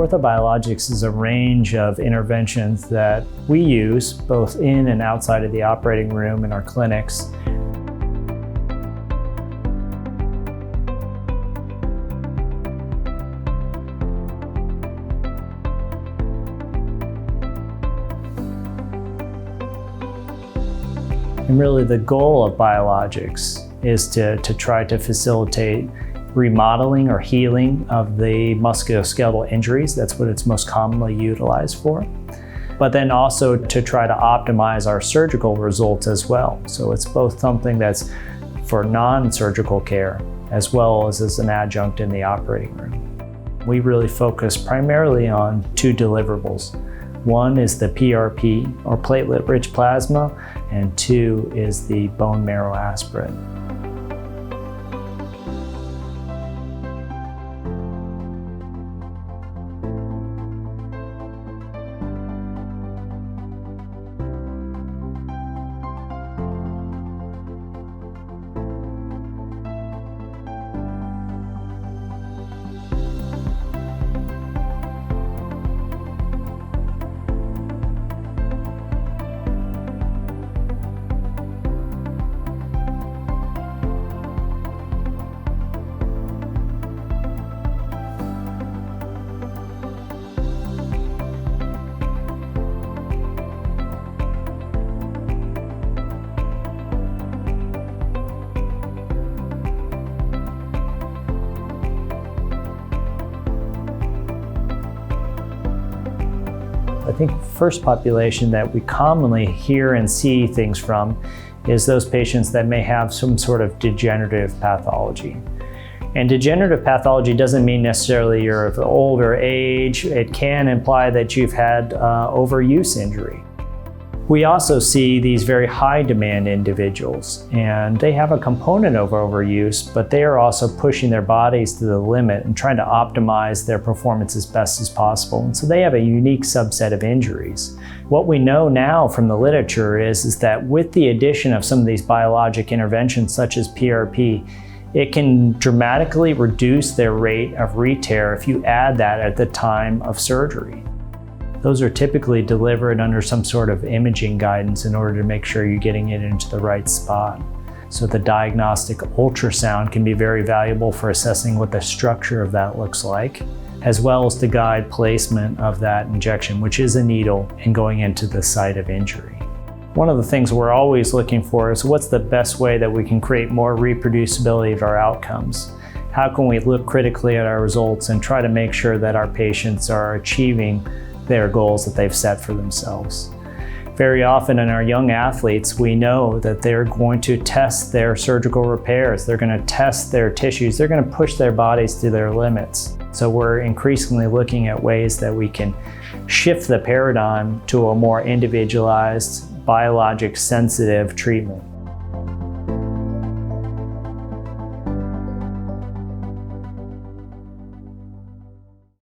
Orthobiologics is a range of interventions that we use both in and outside of the operating room in our clinics. And really the goal of biologics is to try to facilitate remodeling or healing of the musculoskeletal injuries. That's what it's most commonly utilized for. But then also to try to optimize our surgical results as well. So it's both something that's for non-surgical care as well as an adjunct in the operating room. We really focus primarily on two deliverables. One is the PRP, or platelet-rich plasma, and two is the bone marrow aspirate. I think the first population that we commonly hear and see things from is those patients that may have some sort of degenerative pathology. And degenerative pathology doesn't mean necessarily you're of older age. It can imply that you've had overuse injury. We also see these very high demand individuals, and they have a component of overuse, but they are also pushing their bodies to the limit and trying to optimize their performance as best as possible. And so they have a unique subset of injuries. What we know now from the literature is that with the addition of some of these biologic interventions such as PRP, it can dramatically reduce their rate of re-tear if you add that at the time of surgery. Those are typically delivered under some sort of imaging guidance in order to make sure you're getting it into the right spot. So the diagnostic ultrasound can be very valuable for assessing what the structure of that looks like, as well as to guide placement of that injection, which is a needle, and going into the site of injury. One of the things we're always looking for is what's the best way that we can create more reproducibility of our outcomes? How can we look critically at our results and try to make sure that our patients are achieving their goals that they've set for themselves? Very often in our young athletes, we know that they're going to test their surgical repairs, they're going to test their tissues, they're going to push their bodies to their limits. So we're increasingly looking at ways that we can shift the paradigm to a more individualized, biologic sensitive treatment.